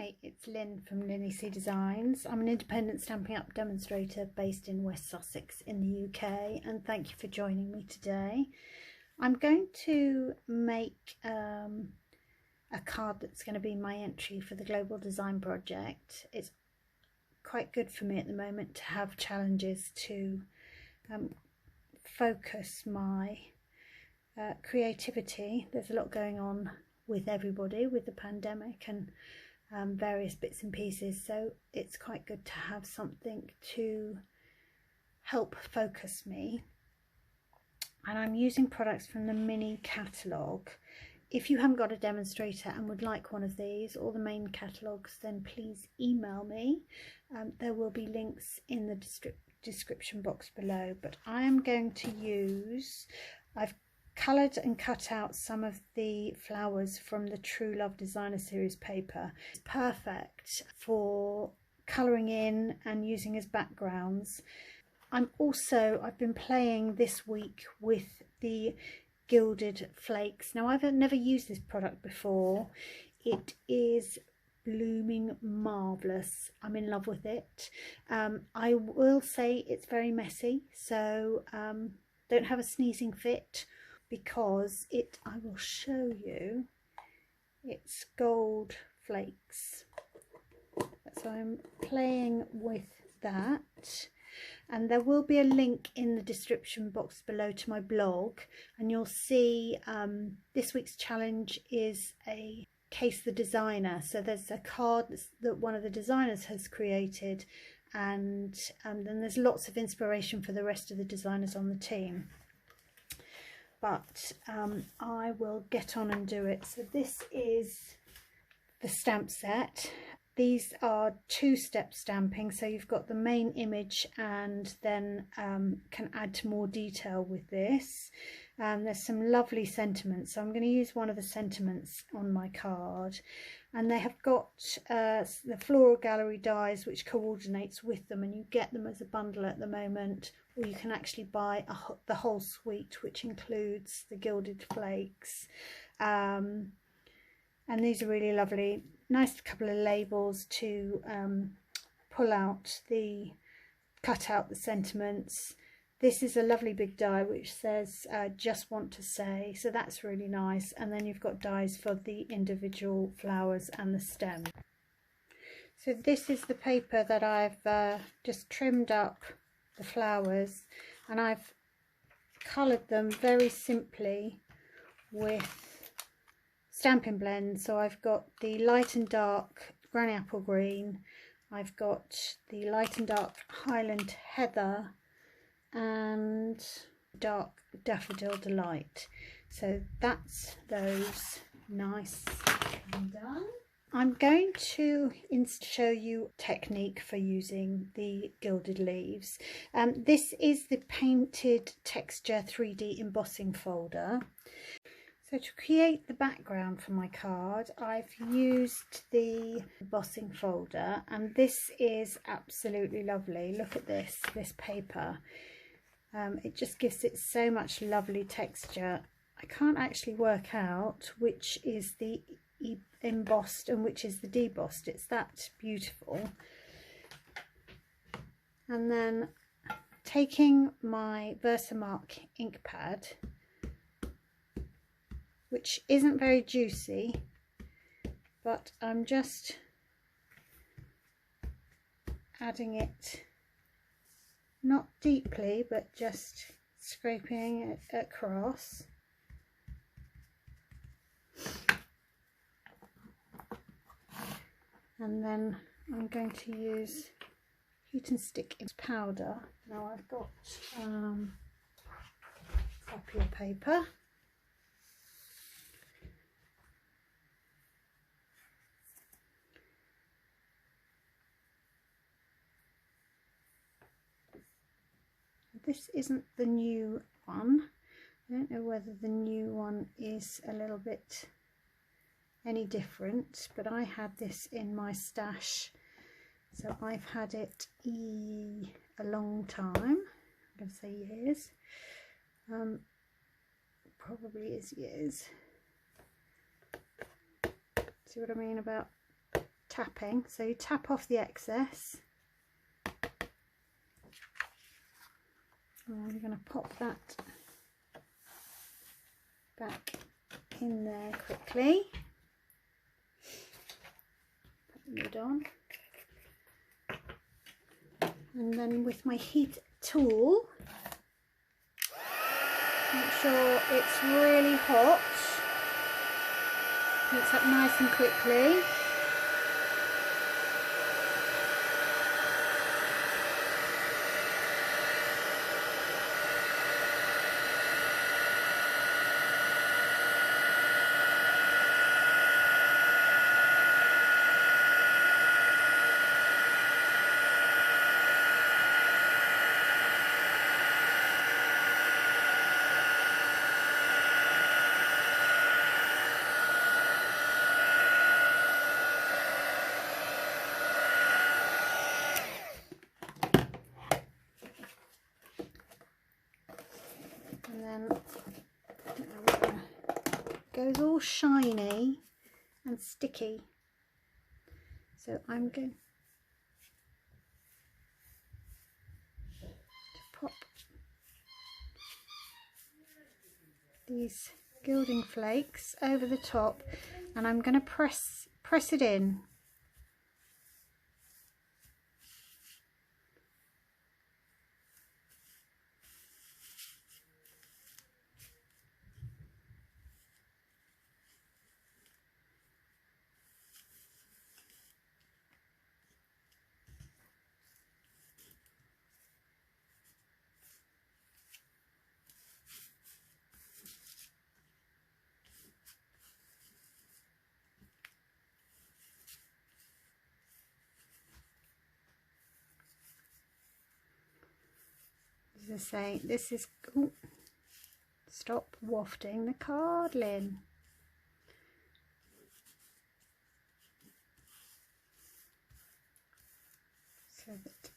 Hi, it's Lynn from LynnieCDesigns. I'm an independent Stampin' Up demonstrator based in West Sussex in the UK, and thank you for joining me today. I'm going to make a card that's going to be my entry for the Global Design Project. It's quite good for me at the moment to have challenges to focus my creativity. There's a lot going on with everybody with the pandemic and various bits and pieces, so it's quite good to have something to help focus me. And I'm using products from the mini catalogue. If you haven't got a demonstrator and would like one of these or the main catalogues, then please email me. There will be links in the description box below, but I am going to use, I've coloured and cut out some of the flowers from the True Love Designer Series paper. It's perfect for colouring in and using as backgrounds. I've been playing this week with the Gilded flakes. Now, I've never used this product before. It is blooming marvellous. I'm in love with it. I will say it's very messy, so don't have a sneezing fit, because I will show you, it's gold flakes. So I'm playing with that, and there will be a link in the description box below to my blog, and you'll see this week's challenge is a Case the Designer. So there's a card that one of the designers has created, and then there's lots of inspiration for the rest of the designers on the team. But I will get on and do it. So this is the stamp set. These are two-step stamping, so you've got the main image and then can add to more detail with this. There's some lovely sentiments, so I'm going to use one of the sentiments on my card, and they have got the Floral Gallery dies which coordinates with them, and you get them as a bundle at the moment, or you can actually buy the whole suite, which includes the Gilded flakes, and these are really lovely. Nice couple of labels to cut out the sentiments. This is a lovely big die which says just want to say, so that's really nice. And then you've got dies for the individual flowers and the stem. So this is the paper that I've just trimmed up the flowers, and I've coloured them very simply with Stampin' Blend. So I've got the light and dark Granny Apple Green, I've got the light and dark Highland Heather, and dark Daffodil Delight. So that's those nice and done. I'm going to show you technique for using the gilded leaves. This is the painted texture 3D embossing folder. So to create the background for my card, I've used the embossing folder, and this is absolutely lovely. Look at this paper. It just gives it so much lovely texture. I can't actually work out which is the embossed and which is the debossed. It's that beautiful. And then taking my Versamark ink pad, which isn't very juicy, but I'm just adding it, not deeply, but just scraping it across. And then I'm going to use heat and stick powder. Now I've got copier paper. This isn't the new one. I don't know whether the new one is a little bit any different, but I had this in my stash, so I've had it a long time. I'm going to say years. Probably is years. See what I mean about tapping. So you tap off the excess. And I'm going to pop that back in there quickly. Put the lid on. And then with my heat tool, make sure it's really hot. Heats up nice and quickly. And then it goes all shiny and sticky. So I'm going to pop these gilding flakes over the top, and I'm going to press it in. As I say, this is, ooh, stop wafting the card, Lynn. So that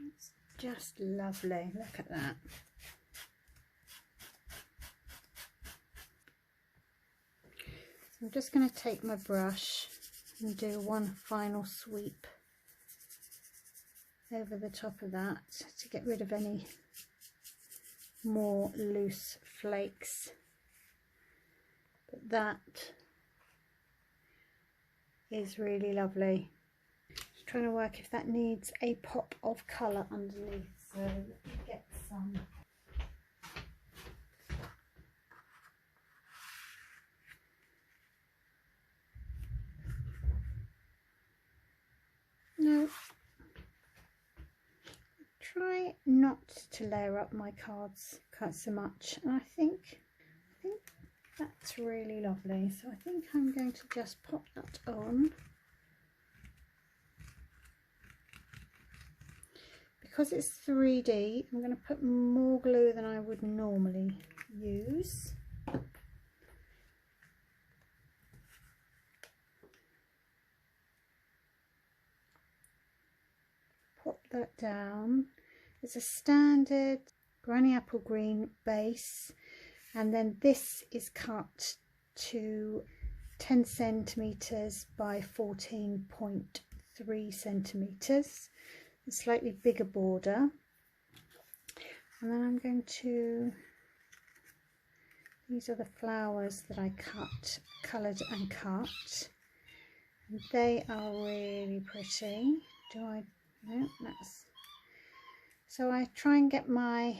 it's just lovely. Look at that. So I'm just going to take my brush and do one final sweep over the top of that to get rid of any more loose flakes. But that is really lovely. Just trying to work if that needs a pop of colour underneath, so let me get some. No, try not to layer up my cards quite so much, and I think that's really lovely. So I think I'm going to just pop that on. Because it's 3D, I'm going to put more glue than I would normally use. Pop that down. It's a standard granny apple green base, and then this is cut to 10 centimeters by 14.3 centimeters. A slightly bigger border, and then I'm going to, these are the flowers that I coloured and cut, And they are really pretty. No, that's, so I try and get my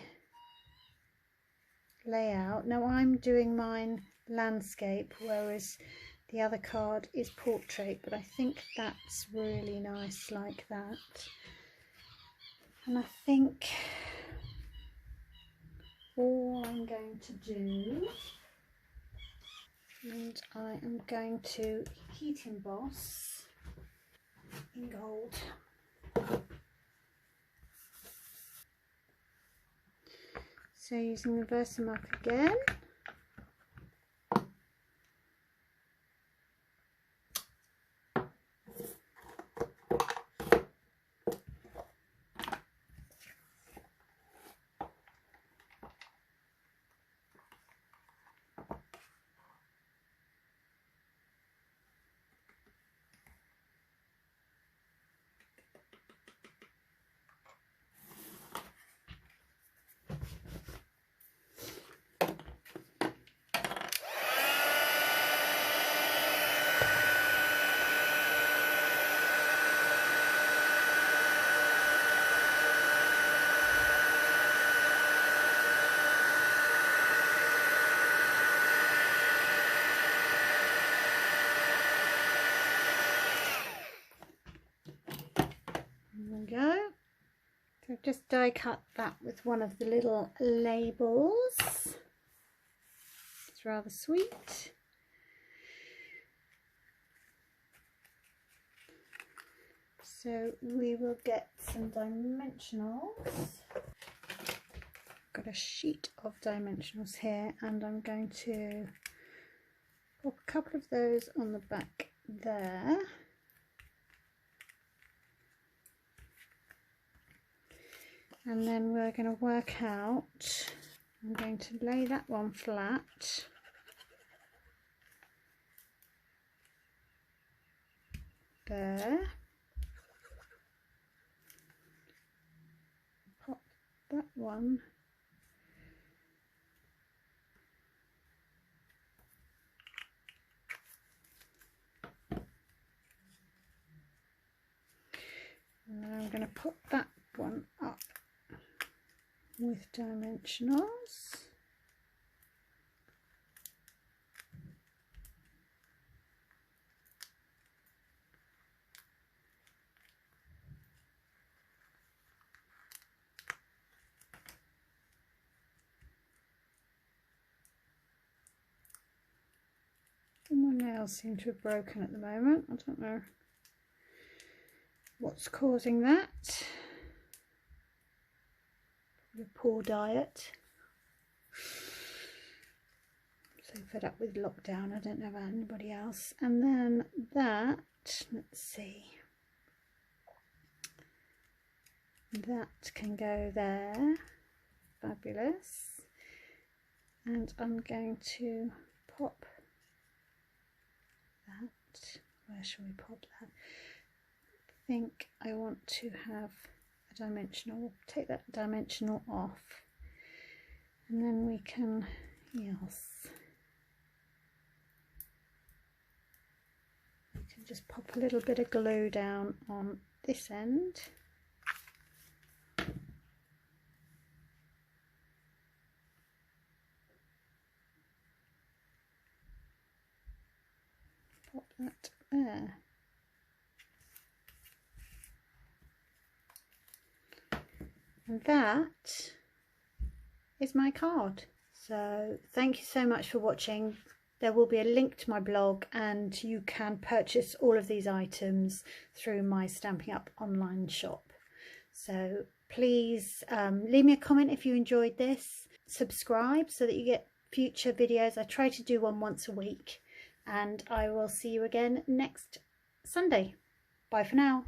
layout. Now I'm doing mine landscape, whereas the other card is portrait, but I think that's really nice like that. And I think all I'm going to do, and I am going to heat emboss in gold. So using the Versamark again. Go. So I've just die cut that with one of the little labels. It's rather sweet. So we will get some dimensionals. I've got a sheet of dimensionals here, and I'm going to pop a couple of those on the back there. And then we're going to work out, I'm going to lay that one flat. There. Pop that one. And then I'm going to put that one up with dimensionals. My nails seem to have broken at the moment. I don't know what's causing that. The poor diet. I'm so fed up with lockdown, I don't know about anybody else. And then that, let's see, that can go there. Fabulous. And I'm going to pop that. Where shall we pop that? I think I want to have a dimensional. Take that dimensional off, and then we can, yes, we can just pop a little bit of glue down on this end. Pop that there. And that is my card. So thank you so much for watching. There will be a link to my blog, and you can purchase all of these items through my Stampin' Up online shop. So please leave me a comment if you enjoyed this. Subscribe so that you get future videos. I try to do one once a week, and I will see you again next Sunday. Bye for now.